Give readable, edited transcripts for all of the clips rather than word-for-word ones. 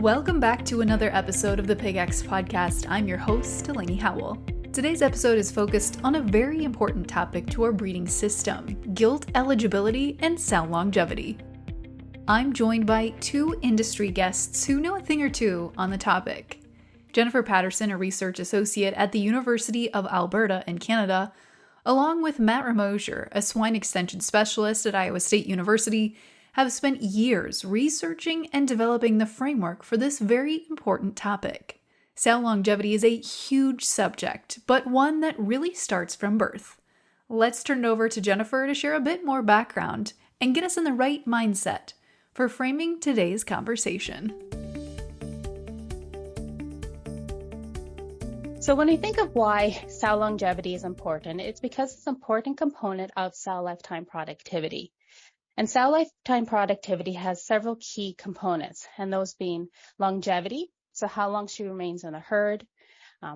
Welcome back to another episode of the PigX podcast. I'm your host, Delaney Howell. Today's episode is focused on a very important topic to our breeding system, gilt eligibility and sow longevity. I'm joined by two industry guests who know a thing or two on the topic. Jennifer Patterson, a research associate at the University of Alberta in Canada, along with Matt Romoser, a swine extension specialist at Iowa State University, have spent years researching and developing the framework for this very important topic. Sow longevity is a huge subject, but one that really starts from birth. Let's turn it over to Jennifer to share a bit more background and get us in the right mindset for framing today's conversation. So when we think of why sow longevity is important, it's because it's an important component of sow lifetime productivity. And sow lifetime productivity has several key components, and those being longevity, so how long she remains in a herd,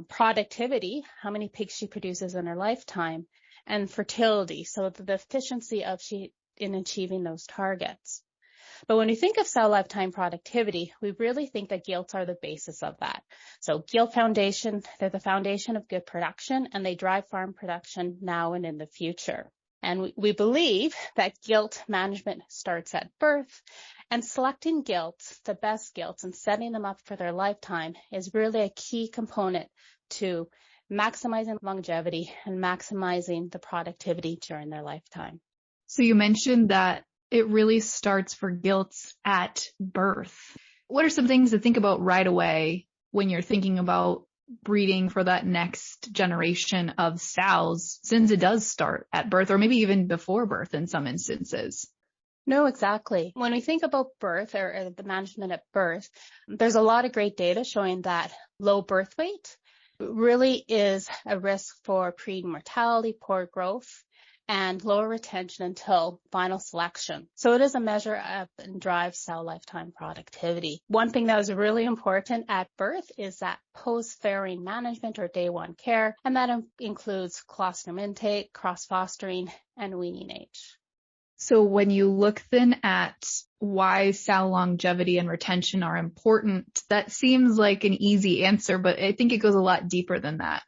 productivity, how many pigs she produces in her lifetime, and fertility, so the efficiency of she in achieving those targets. But when we think of sow lifetime productivity, we really think that gilts are the basis of that. So gilt foundation, they're the foundation of good production, and they drive farm production now and in the future. And we believe that gilt management starts at birth, and selecting gilts, the best gilts, and setting them up for their lifetime is really a key component to maximizing longevity and maximizing the productivity during their lifetime. So you mentioned that it really starts for gilts at birth. What are some things to think about right away when you're thinking about breeding for that next generation of sows, since it does start at birth or maybe even before birth in some instances? No, exactly. When we think about birth or the management at birth, there's a lot of great data showing that low birth weight really is a risk for prenatal mortality, poor growth, and lower retention until final selection. So it is a measure of and drives sow lifetime productivity. One thing that is really important at birth is that post-farrowing management or day one care, and that includes colostrum intake, cross-fostering, and weaning age. So when you look then at why sow longevity and retention are important, that seems like an easy answer, but I think it goes a lot deeper than that.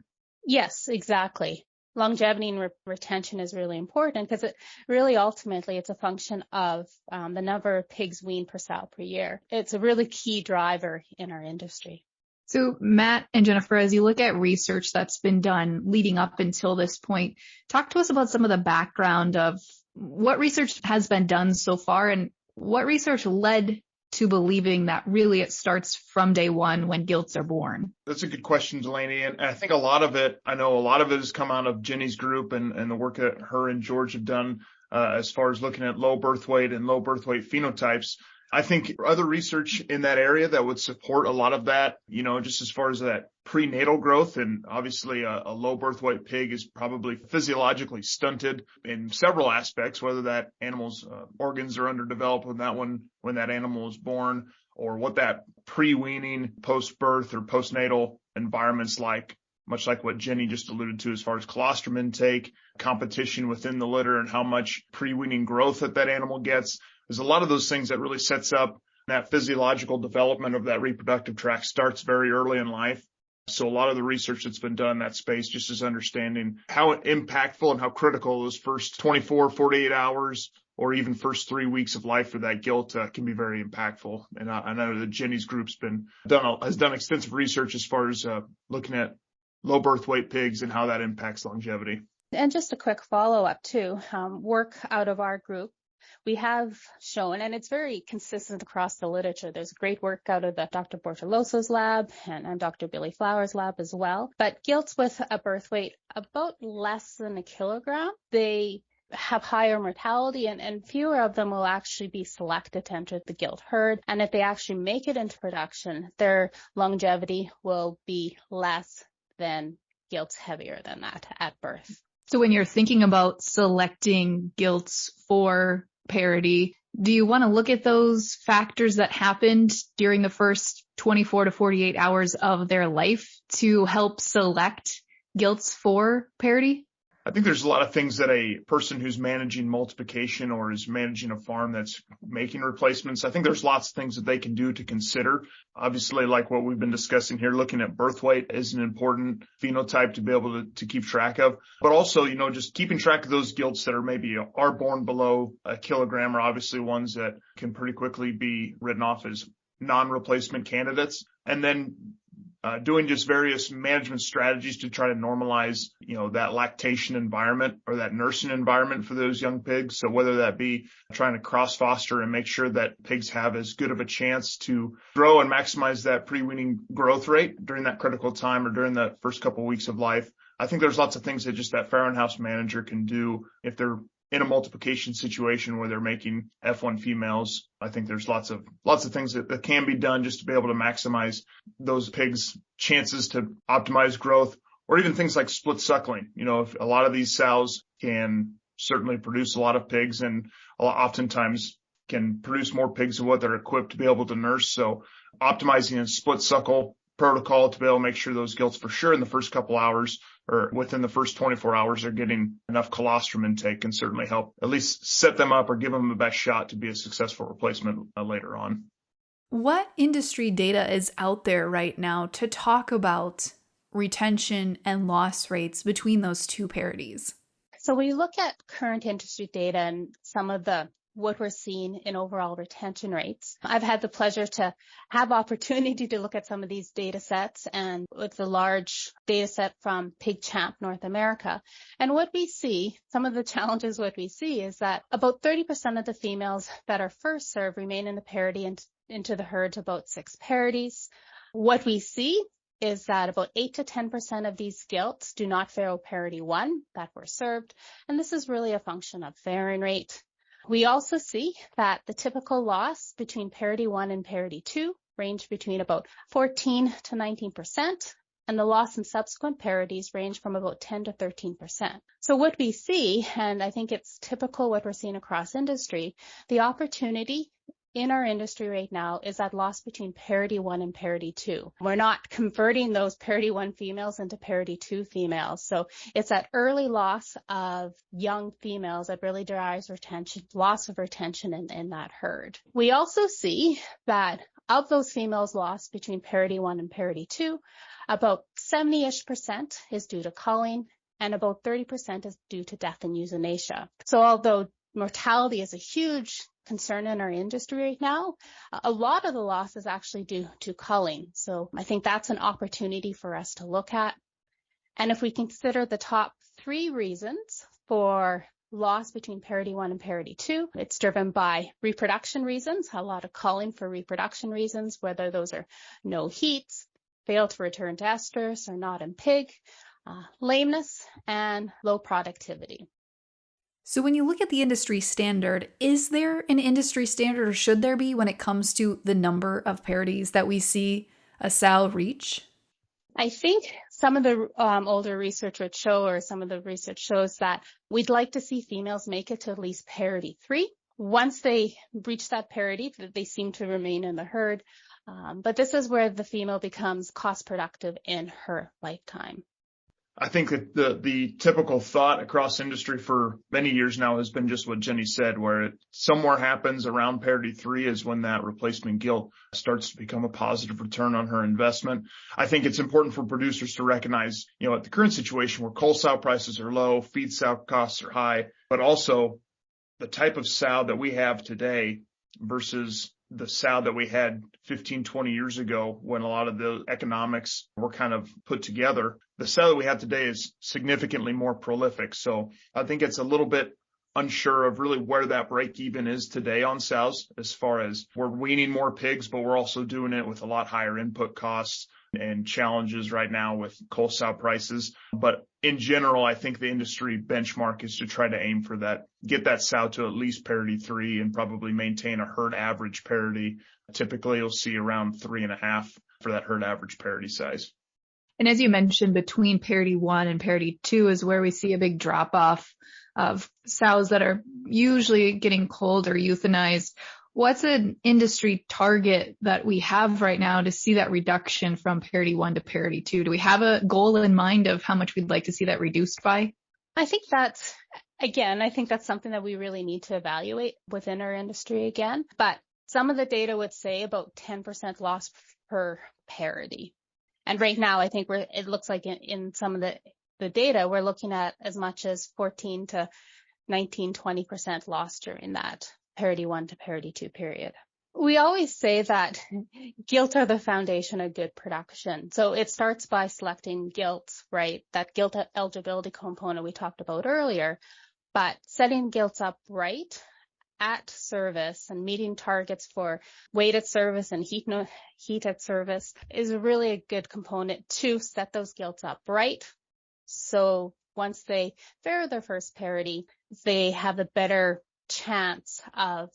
Yes, exactly. Longevity and retention is really important because it really ultimately it's a function of the number of pigs weaned per sow per year. It's a really key driver in our industry. So Matt and Jennifer, as you look at research that's been done leading up until this point, talk to us about some of the background of what research has been done so far and what research led to believing that really it starts from day one when gilts are born? That's a good question, Delaney. And I think a lot of it has come out of Jenny's group and the work that her and George have done as far as looking at low birth weight and low birth weight phenotypes. I think other research in that area that would support a lot of that, just as far as that prenatal growth. And obviously a low birth weight pig is probably physiologically stunted in several aspects, whether that animal's organs are underdeveloped when that animal is born, or what that pre-weaning, post-birth or postnatal environment's like, much like what Jenny just alluded to as far as colostrum intake, competition within the litter, and how much pre-weaning growth that animal gets. There's a lot of those things that really sets up that physiological development of that reproductive tract starts very early in life. So a lot of the research that's been done in that space just is understanding how impactful and how critical those first 24, 48 hours or even first 3 weeks of life for that gilt can be very impactful. And I know that Jenny's group's has done extensive research as far as looking at low birth weight pigs and how that impacts longevity. And just a quick follow-up too, work out of our group. We have shown, and it's very consistent across the literature, there's great work out of the Dr. Bortoloso's lab and Dr. Billy Flowers' lab as well. But gilts with a birth weight about less than a kilogram, they have higher mortality and fewer of them will actually be selected to enter the gilt herd. And if they actually make it into production, their longevity will be less than gilts heavier than that at birth. So when you're thinking about selecting gilts for parity, do you want to look at those factors that happened during the first 24 to 48 hours of their life to help select gilts for parity? I think there's a lot of things that a person who's managing multiplication or is managing a farm that's making replacements, I think there's lots of things that they can do to consider. Obviously, like what we've been discussing here, looking at birth weight is an important phenotype to be able to keep track of. But also, just keeping track of those gilts that are born below a kilogram are obviously ones that can pretty quickly be written off as non-replacement candidates. And then doing just various management strategies to try to normalize, that lactation environment or that nursing environment for those young pigs. So whether that be trying to cross foster and make sure that pigs have as good of a chance to grow and maximize that pre-weaning growth rate during that critical time or during the first couple of weeks of life. I think there's lots of things that just that farrowing house manager can do if they're in a multiplication situation where they're making F1 females. I think there's lots of things that can be done just to be able to maximize those pigs' chances to optimize growth, or even things like split suckling. If a lot of these sows can certainly produce a lot of pigs and oftentimes can produce more pigs than what they're equipped to be able to nurse. So optimizing a split suckle protocol to be able to make sure those gilts for sure in the first couple hours or within the first 24 hours are getting enough colostrum intake can certainly help at least set them up or give them the best shot to be a successful replacement later on. What industry data is out there right now to talk about retention and loss rates between those two parities? So we look at current industry data and some of what we're seeing in overall retention rates. I've had the pleasure to have opportunity to look at some of these data sets and with the large data set from PigChamp North America. And what we see, some of the challenges what we see is that about 30% of the females that are first served remain in the parity and into the herd to about 6 parities. What we see is that about 8 to 10% of these gilts do not farrow parity 1 that were served. And this is really a function of farrowing rate. We also see that the typical loss between parity 1 and parity 2 range between about 14 to 19%, and the loss in subsequent parities range from about 10 to 13%. So what we see, and I think it's typical what we're seeing across industry, the opportunity in our industry right now is that loss between parity 1 and parity 2. We're not converting those parity 1 females into parity 2 females. So it's that early loss of young females that really drives loss of retention in that herd. We also see that of those females lost between parity 1 and parity 2, about 70-ish% is due to culling and about 30% is due to death and euthanasia. So although mortality is a huge concern in our industry right now, a lot of the loss is actually due to culling. So I think that's an opportunity for us to look at. And if we consider the top 3 reasons for loss between parity 1 and parity 2, it's driven by reproduction reasons, a lot of culling for reproduction reasons, whether those are no heats, fail to return to estrus, or not in pig, lameness, and low productivity. So when you look at the industry standard, is there an industry standard or should there be when it comes to the number of parities that we see a sow reach? I think some of the older research would show, or some of the research shows that we'd like to see females make it to at least parity 3. Once they reach that parity, they seem to remain in the herd. But this is where the female becomes cost productive in her lifetime. I think that the typical thought across industry for many years now has been just what Jenny said, where it somewhere happens around parity 3 is when that replacement gilt starts to become a positive return on her investment. I think it's important for producers to recognize, at the current situation where cull sow prices are low, feed sow costs are high, but also the type of sow that we have today versus the sow that we had 15, 20 years ago when a lot of the economics were kind of put together. The sow that we have today is significantly more prolific. So I think it's a little bit unsure of really where that break even is today on sows, as far as we're weaning more pigs, but we're also doing it with a lot higher input costs and challenges right now with cull sow prices. But in general, I think the industry benchmark is to try to aim for that, get that sow to at least parity 3 and probably maintain a herd average parity. Typically, you'll see around 3.5 for that herd average parity size. And as you mentioned, between parity 1 and parity 2 is where we see a big drop off of sows that are usually getting culled or euthanized. What's an industry target that we have right now to see that reduction from parity 1 to parity 2? Do we have a goal in mind of how much we'd like to see that reduced by? I think that's something that we really need to evaluate within our industry again. But some of the data would say about 10% loss per parity. And right now, I think it looks like in some of the data, we're looking at as much as 14 to 19, 20% loss during that parity 1 to parity 2 period. We always say that gilts are the foundation of good production. So it starts by selecting gilts, right? That gilt eligibility component we talked about earlier, but setting gilts up right at service and meeting targets for weight at service and heat at service is really a good component to set those gilts up right. So once they fare their first parity, they have a better chance of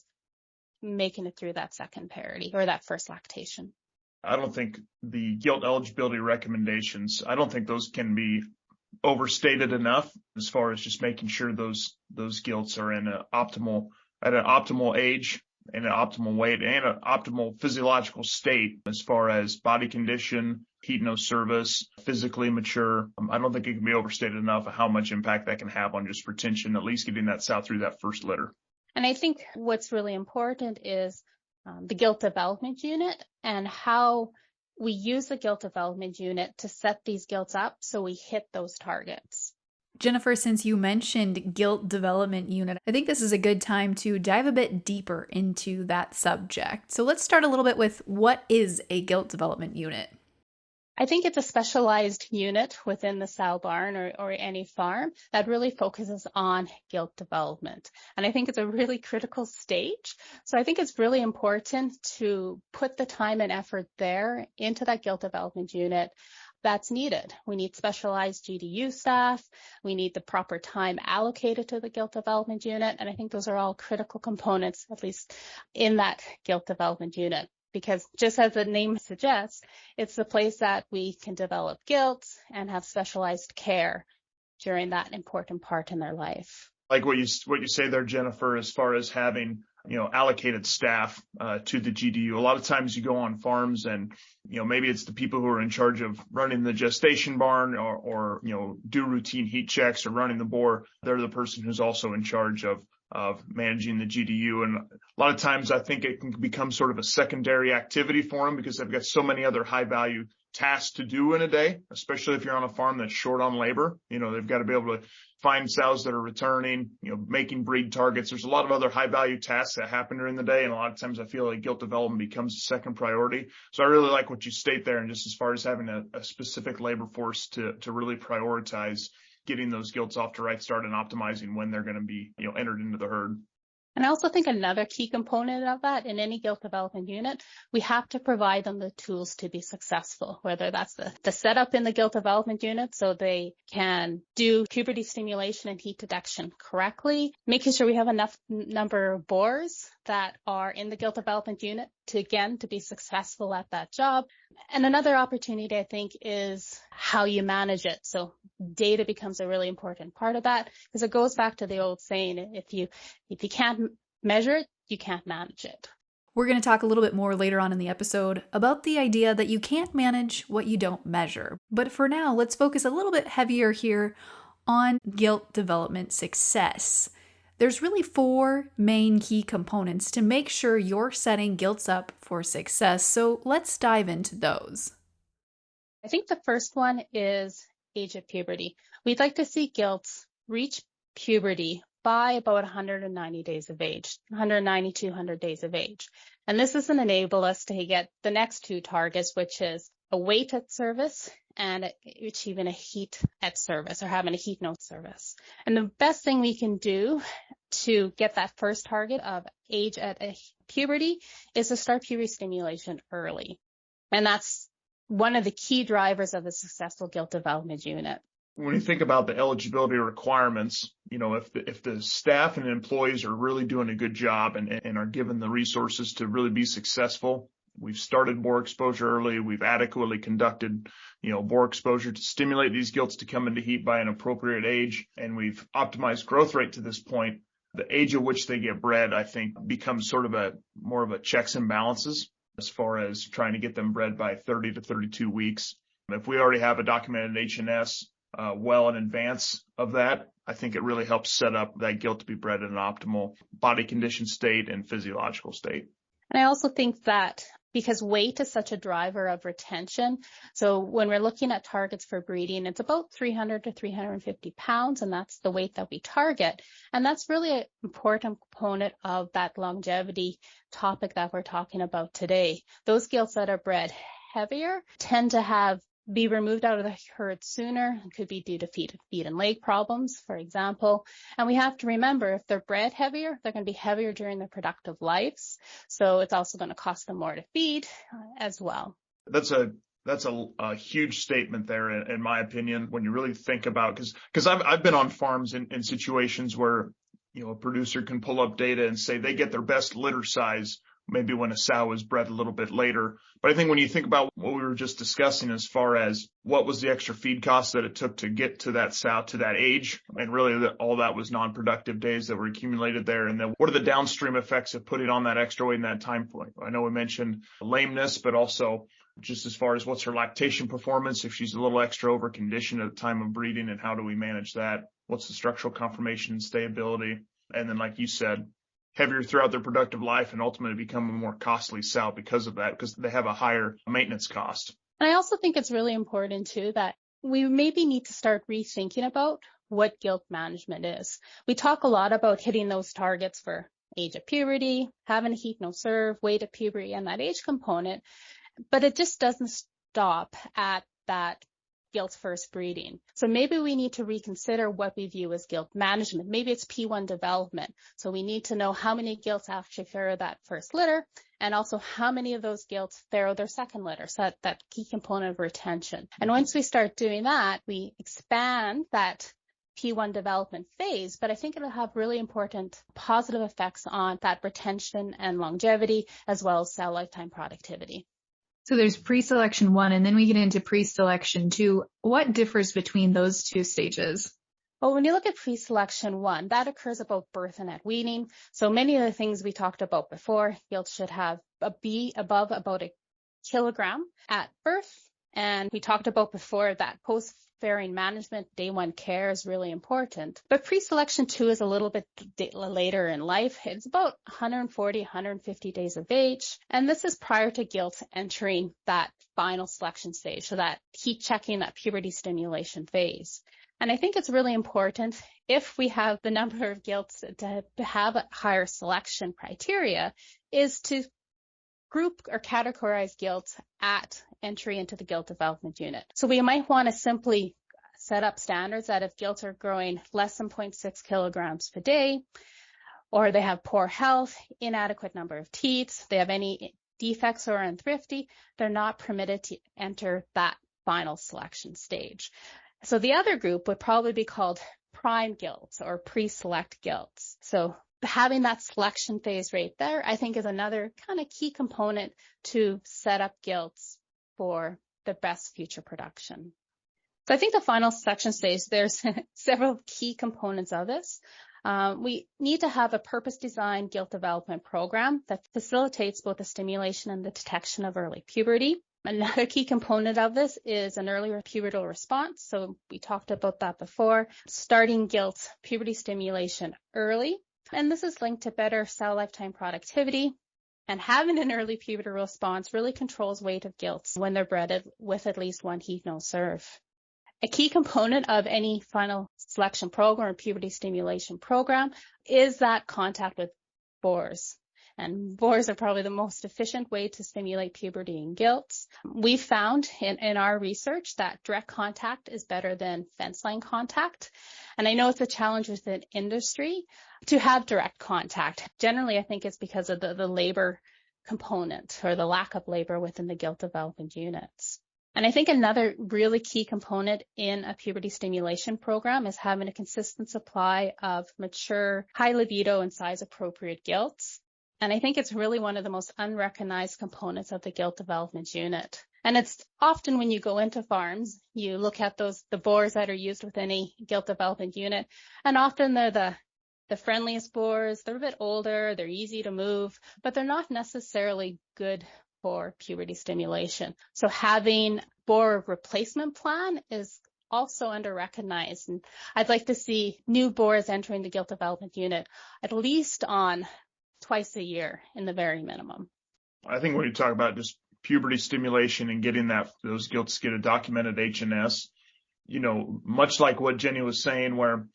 making it through that second parity or that first lactation. I don't think the gilt eligibility recommendations, I don't think those can be overstated enough as far as just making sure those gilts are at an optimal age and an optimal weight and an optimal physiological state as far as body condition, heat no service, physically mature. I don't think it can be overstated enough of how much impact that can have on just retention, at least getting that sow through that first litter. And I think what's really important is the gilt development unit and how we use the gilt development unit to set these gilts up so we hit those targets. Jennifer, since you mentioned gilt development unit, I think this is a good time to dive a bit deeper into that subject. So let's start a little bit with what is a gilt development unit? I think it's a specialized unit within the sow barn or any farm that really focuses on gilt development. And I think it's a really critical stage. So I think it's really important to put the time and effort there into that gilt development unit that's needed. We need specialized GDU staff. We need the proper time allocated to the gilt development unit. And I think those are all critical components, at least in that gilt development unit. Because just as the name suggests, it's the place that we can develop gilts and have specialized care during that important part in their life. Like what you say there, Jennifer, as far as having, allocated staff to the GDU. A lot of times you go on farms and, maybe it's the people who are in charge of running the gestation barn or do routine heat checks or running the boar. They're the person who's also in charge of managing the GDU. And a lot of times I think it can become sort of a secondary activity for them because they've got so many other high value tasks to do in a day, especially if you're on a farm that's short on labor. They've got to be able to find sows that are returning, making breed targets. There's a lot of other high value tasks that happen during the day. And a lot of times I feel like gilt development becomes a second priority. So I really like what you state there. And just as far as having a specific labor force to really prioritize getting those gilts off to right start and optimizing when they're going to be, entered into the herd. And I also think another key component of that in any gilt development unit, we have to provide them the tools to be successful, whether that's the setup in the gilt development unit so they can do puberty stimulation and heat detection correctly, making sure we have enough number of boars that are in the gilt development unit to be successful at that job. And another opportunity, I think, is how you manage it. So data becomes a really important part of that because it goes back to the old saying, if you can't measure it, you can't manage it. We're going to talk a little bit more later on in the episode about the idea that you can't manage what you don't measure. But for now, let's focus a little bit heavier here on gilt development success. There's really 4 main key components to make sure you're setting gilts up for success. So let's dive into those. I think the first one is age of puberty. We'd like to see gilts reach puberty by about 190 days of age, 190, 200 days of age. And this is going to enable us to get the next 2 targets, which is a weight at service and achieving a heat at service or having a heat no service. And the best thing we can do to get that first target of age at puberty is to start puberty stimulation early. And that's one of the key drivers of a successful gilt development unit. When you think about the eligibility requirements, if the staff and employees are really doing a good job and are given the resources to really be successful, we've started boar exposure early, we've adequately conducted, boar exposure to stimulate these gilts to come into heat by an appropriate age, and we've optimized growth rate to this point, the age at which they get bred, I think, becomes sort of more of a checks and balances as far as trying to get them bred by 30 to 32 weeks. If we already have a documented H&S well in advance of that, I think it really helps set up that gilt to be bred in an optimal body condition state and physiological state. And I also think that because weight is such a driver of retention, so when we're looking at targets for breeding, it's about 300 to 350 pounds, and that's the weight that we target. And that's really an important component of that longevity topic that we're talking about today. Those gilts that are bred heavier tend to be removed out of the herd sooner. It could be due to feet and leg problems, for example. And we have to remember, if they're bred heavier, they're going to be heavier during their productive lives. So it's also going to cost them more to feed as well. That's a huge statement there, in my opinion, when you really think about, because I've been on farms in situations where, a producer can pull up data and say they get their best litter size maybe when a sow is bred a little bit later. But I think when you think about what we were just discussing as far as what was the extra feed cost that it took to get to that sow to that age, and really all that was non-productive days that were accumulated there. And then what are the downstream effects of putting on that extra weight in that time point? I know we mentioned lameness, but also just as far as what's her lactation performance, if she's a little extra over conditioned at the time of breeding, and how do we manage that? What's the structural conformation and stability? And then, like you said, heavier throughout their productive life and ultimately become a more costly sow because of that, because they have a higher maintenance cost. And I also think it's really important too that we maybe need to start rethinking about what gilt management is. We talk a lot about hitting those targets for age of puberty, having a heat no serve, weight of puberty, and that age component, but it just doesn't stop at that gilt first breeding. So maybe we need to reconsider what we view as gilt management. Maybe it's P1 development. So we need to know how many gilts actually farrow that first litter, and also how many of those gilts farrow their second litter. So that key component of retention. And once we start doing that, we expand that P1 development phase, but I think it'll have really important positive effects on that retention and longevity, as well as sow lifetime productivity. So there's pre-selection 1, and then we get into pre-selection 2. What differs between those two stages? Well, when you look at pre-selection 1, that occurs about birth and at weaning. So many of the things we talked about before, gilts should be above about 1 kilogram at birth. And we talked about before that post-farrowing management, day 1 care is really important. But pre-selection 2 is a little bit later in life. It's about 140, 150 days of age. And this is prior to gilts entering that final selection stage, so that heat checking, that puberty stimulation phase. And I think it's really important, if we have the number of gilts to have a higher selection criteria, is to group or categorize gilts at entry into the gilt development unit. So we might want to simply set up standards that if gilts are growing less than 0.6 kilograms per day, or they have poor health, inadequate number of teats, they have any defects or are unthrifty, they're not permitted to enter that final selection stage. So the other group would probably be called prime gilts or pre-select gilts. So having that selection phase right there, I think, is another kind of key component to set up gilts for the best future production. So I think the final selection stage, there's several key components of this. We need to have a purpose-designed gilt development program that facilitates both the stimulation and the detection of early puberty. Another key component of this is an earlier pubertal response. So we talked about that before. Starting gilt puberty stimulation early. And this is linked to better sow lifetime productivity. And having an early pubertal response really controls weight of gilts when they're bred with at least 1 heat no serve. A key component of any final selection program or puberty stimulation program is that contact with boars. And boars are probably the most efficient way to stimulate puberty in gilts. We found in our research that direct contact is better than fence line contact. And I know it's a challenge within industry to have direct contact. Generally, I think it's because of the labor component or the lack of labor within the gilt development units. And I think another really key component in a puberty stimulation program is having a consistent supply of mature, high libido and size appropriate gilts. And I think it's really one of the most unrecognized components of the gilt development unit. And it's often when you go into farms, you look at the boars that are used with any gilt development unit, and often they're the friendliest boars. They're a bit older, they're easy to move, but they're not necessarily good for puberty stimulation. So having boar replacement plan is also under-recognized. And I'd like to see new boars entering the gilt development unit at least on twice a year in the very minimum. I think when you talk about just puberty stimulation and getting those gilts get a documented HNS, much like what Jenny was saying, where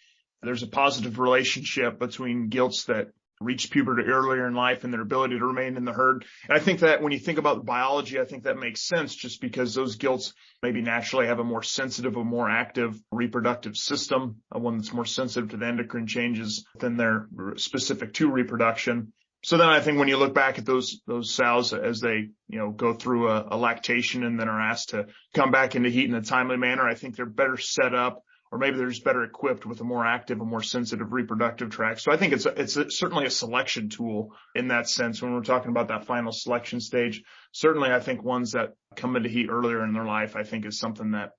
there's a positive relationship between gilts that reach puberty earlier in life and their ability to remain in the herd. And I think that when you think about the biology, I think that makes sense just because those gilts maybe naturally have a more sensitive, a more active reproductive system, one that's more sensitive to the endocrine changes than they're specific to reproduction. So then I think when you look back at those sows as they, go through a lactation and then are asked to come back into heat in a timely manner, I think they're better set up, or maybe they're just better equipped with a more active, a more sensitive reproductive tract. So I think it's certainly a selection tool in that sense when we're talking about that final selection stage. Certainly, I think ones that come into heat earlier in their life, I think is something that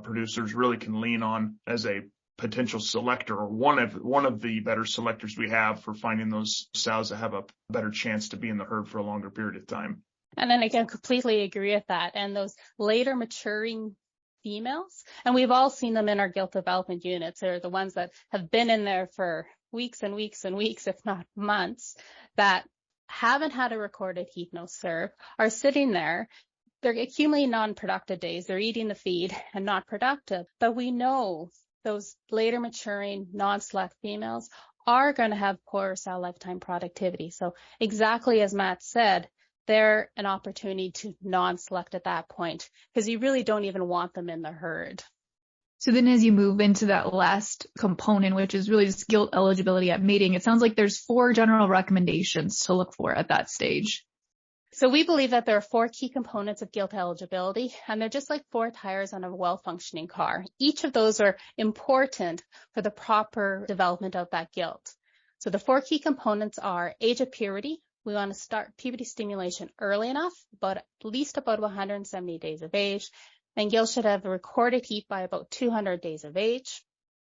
producers really can lean on as a potential selector, or one of the better selectors we have for finding those sows that have a better chance to be in the herd for a longer period of time. And then again, completely agree with that. And those later maturing females, and we've all seen them in our gilt development units. They're the ones that have been in there for weeks and weeks and weeks, if not months, that haven't had a recorded heat no serve, are sitting there. They're accumulating non-productive days. They're eating the feed and not productive. But we know those later maturing non-select females are going to have poorer sow lifetime productivity. So exactly as Matt said, they're an opportunity to non-select at that point because you really don't even want them in the herd. So then as you move into that last component, which is really just gilt eligibility at mating, it sounds like there's 4 general recommendations to look for at that stage. So we believe that there are 4 key components of gilt eligibility, and they're just like 4 tires on a well-functioning car. Each of those are important for the proper development of that gilt. So the 4 key components are age of puberty. We want to start puberty stimulation early enough, at least about 170 days of age. And gilts should have a recorded heat by about 200 days of age.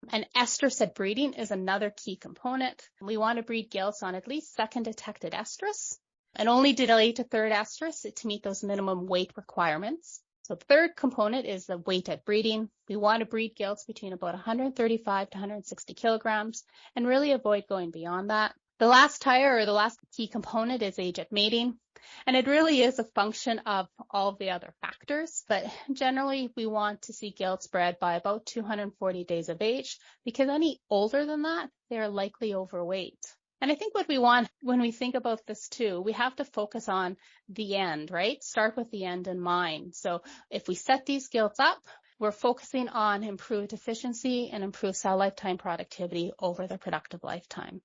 And estrus at breeding is another key component. We want to breed gilts on at least second detected estrus, and only delay to third estrus to meet those minimum weight requirements. So the third component is the weight at breeding. We want to breed gilts between about 135 to 160 kilograms and really avoid going beyond that. The last tire, or the last key component, is age at mating. And it really is a function of all of the other factors. But generally, we want to see gilts bred by about 240 days of age, because any older than that, they are likely overweight. And I think what we want when we think about this too, we have to focus on the end, right? Start with the end in mind. So if we set these gilts up, we're focusing on improved efficiency and improved sow lifetime productivity over the productive lifetime.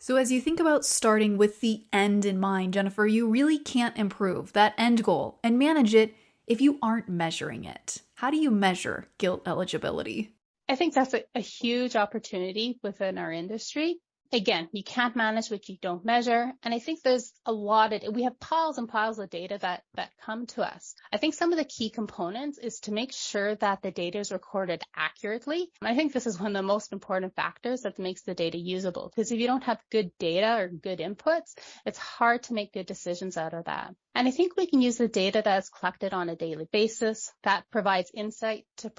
So as you think about starting with the end in mind, Jennifer, you really can't improve that end goal and manage it if you aren't measuring it. How do you measure gilt eligibility? I think that's a huge opportunity within our industry. Again, you can't manage what you don't measure. And I think there's we have piles and piles of data that come to us. I think some of the key components is to make sure that the data is recorded accurately. And I think this is one of the most important factors that makes the data usable, because if you don't have good data or good inputs, it's hard to make good decisions out of that. And I think we can use the data that's collected on a daily basis that provides insight to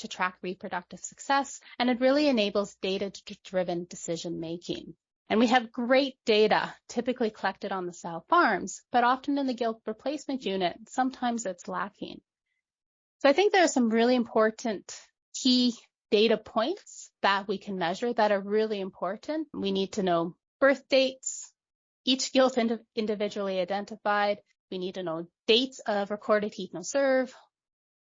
track reproductive success. And it really enables data-driven decision making. And we have great data typically collected on the sow farms, but often in the gilt replacement unit, sometimes it's lacking. So I think there are some really important key data points that we can measure that are really important. We need to know birth dates, each gilt individually identified. We need to know dates of recorded heat no serve,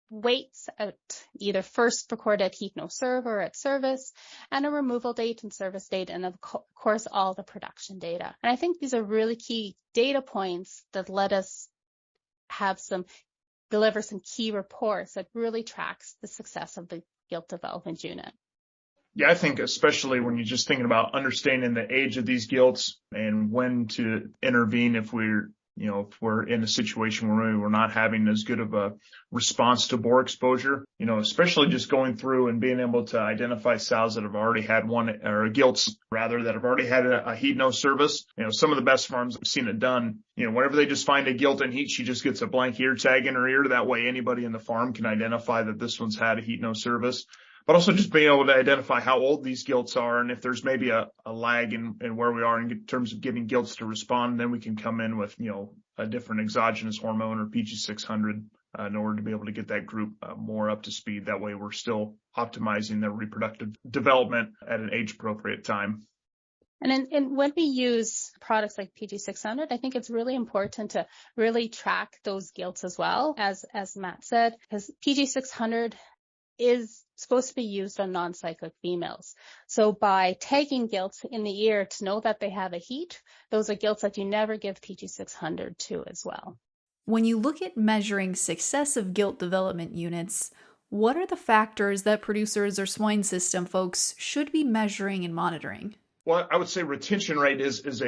weights at either first recorded heat no serve or at service, and a removal date and service date, and of course all the production data. And I think these are really key data points that let us deliver some key reports that really tracks the success of the gilt development unit. Yeah, I think especially when you're just thinking about understanding the age of these gilts and when to intervene if we're if we're in a situation where maybe we're not having as good of a response to boar exposure, especially just going through and being able to identify sows that have already had one, or gilts rather, that have already had a heat no service. Some of the best farms I've seen it done, whenever they just find a gilt in heat, she just gets a blank ear tag in her ear. That way anybody in the farm can identify that this one's had a heat no service. But also just being able to identify how old these gilts are, and if there's maybe a lag in where we are in terms of getting gilts to respond, then we can come in with, a different exogenous hormone or PG600 in order to be able to get that group more up to speed. That way we're still optimizing their reproductive development at an age-appropriate time. And when we use products like PG600, I think it's really important to really track those gilts as well, as Matt said, because PG600 is supposed to be used on non-cyclic females. So by tagging gilts in the ear to know that they have a heat, those are gilts that you never give PG600 to as well. When you look at measuring success of gilt development units, what are the factors that producers or swine system folks should be measuring and monitoring? Well, I would say retention rate is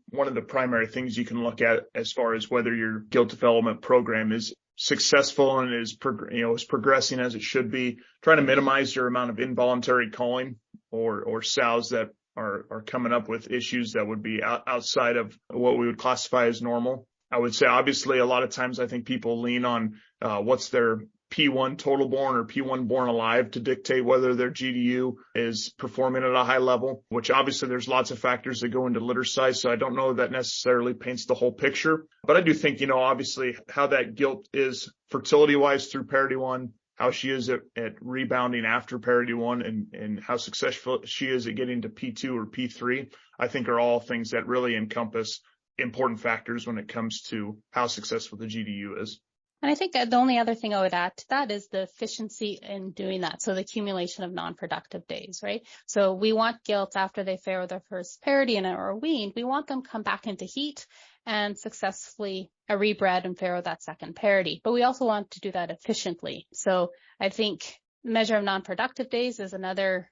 one of the primary things you can look at as far as whether your gilt development program is successful and is progressing as it should be. Trying to minimize your amount of involuntary culling or sows that are coming up with issues that would be outside of what we would classify as normal. I would say, obviously, a lot of times I think people lean on what's their P1 total born or P1 born alive to dictate whether their GDU is performing at a high level, which obviously there's lots of factors that go into litter size. So I don't know that necessarily paints the whole picture, but I do think, obviously how that gilt is fertility wise through parity one, how she is at rebounding after parity one, and how successful she is at getting to P2 or P3, I think are all things that really encompass important factors when it comes to how successful the GDU is. And I think the only other thing I would add to that is the efficiency in doing that. So the accumulation of non-productive days, right? So we want gilts after they farrow their first parity and are weaned. We want them come back into heat and successfully rebred and farrow that second parity. But we also want to do that efficiently. So I think measure of non-productive days is another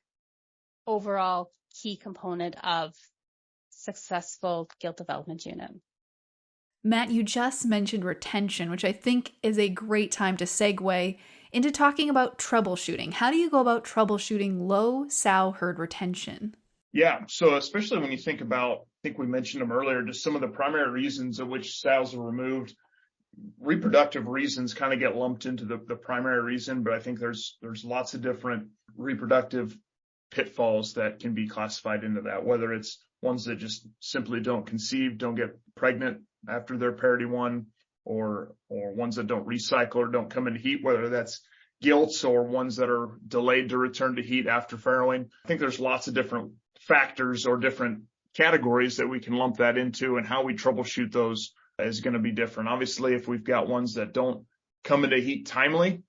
overall key component of successful gilt development unit. Matt, you just mentioned retention, which I think is a great time to segue into talking about troubleshooting. How do you go about troubleshooting low sow herd retention? Yeah, so especially when you think about, I think we mentioned them earlier, just some of the primary reasons in which sows are removed. Reproductive reasons kind of get lumped into the primary reason, but I think there's lots of different reproductive pitfalls that can be classified into that, whether it's ones that just simply don't conceive, don't get pregnant after their parity one, or ones that don't recycle or don't come into heat, whether that's gilts or ones that are delayed to return to heat after farrowing. I think there's lots of different factors or different categories that we can lump that into, and how we troubleshoot those is going to be different. Obviously, if we've got ones that don't come into heat timely,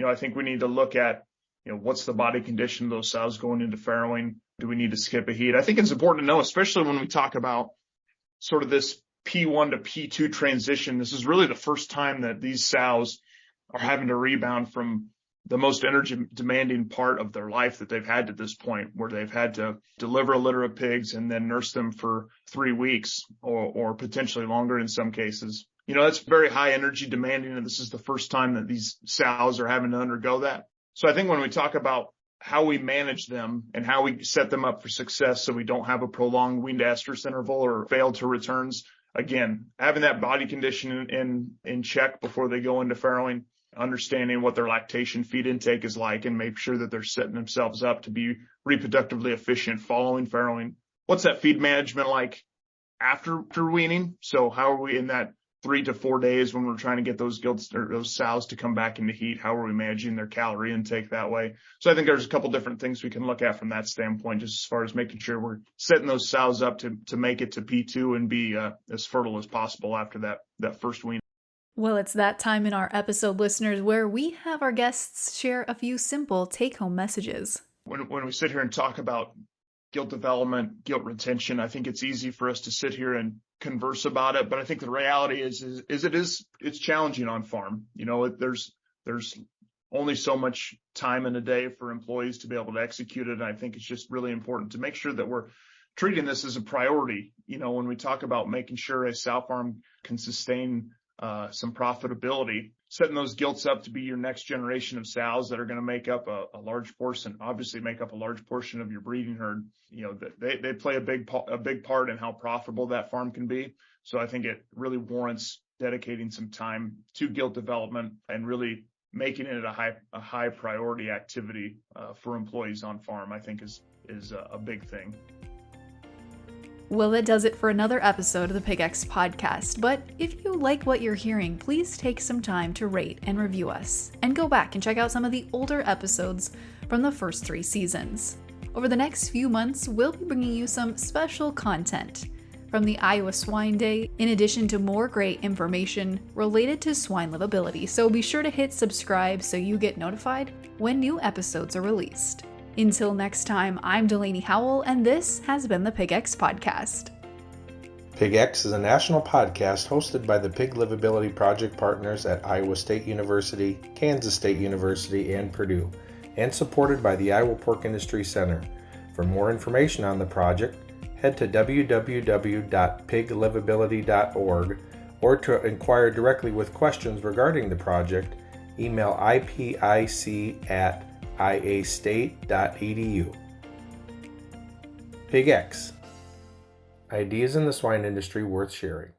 I think we need to look at, what's the body condition of those sows going into farrowing? Do we need to skip a heat? I think it's important to know, especially when we talk about sort of this P1 to P2 transition. This is really the first time that these sows are having to rebound from the most energy demanding part of their life that they've had to this point, where they've had to deliver a litter of pigs and then nurse them for 3 weeks or potentially longer in some cases. That's very high energy demanding, and this is the first time that these sows are having to undergo that. So I think when we talk about how we manage them and how we set them up for success so we don't have a prolonged wean to estrus interval or fail to returns, again, having that body condition in check before they go into farrowing, understanding what their lactation feed intake is like, and make sure that they're setting themselves up to be reproductively efficient following farrowing. What's that feed management like after weaning? So how are we in that 3 to 4 days when we're trying to get those gilts or those sows to come back into heat? How are we managing their calorie intake that way? So I think there's a couple different things we can look at from that standpoint, just as far as making sure we're setting those sows up to make it to P2 and be as fertile as possible after that first wean. Well, it's that time in our episode, listeners, where we have our guests share a few simple take-home messages. When we sit here and talk about gilt development, gilt retention, I think it's easy for us to sit here and converse about it, but I think the reality is it's challenging on farm. There's only so much time in a day for employees to be able to execute it. And I think it's just really important to make sure that we're treating this as a priority. When we talk about making sure a sow farm can sustain some profitability, setting those gilts up to be your next generation of sows that are going to make up a large portion of your breeding herd. They play a big part in how profitable that farm can be. So I think it really warrants dedicating some time to gilt development and really making it a high priority activity for employees on farm. I think is a big thing. Well, that does it for another episode of the PigX podcast. But if you like what you're hearing, please take some time to rate and review us, and go back and check out some of the older episodes from the first 3 seasons. Over the next few months, we'll be bringing you some special content from the Iowa Swine Day, in addition to more great information related to swine livability. So be sure to hit subscribe so you get notified when new episodes are released. Until next time, I'm Delaney Howell, and this has been the PigX Podcast. PigX is a national podcast hosted by the Pig Livability Project partners at Iowa State University, Kansas State University, and Purdue, and supported by the Iowa Pork Industry Center. For more information on the project, head to www.piglivability.org, or to inquire directly with questions regarding the project, email ipic@iastate.edu. PigX. Ideas in the swine industry worth sharing.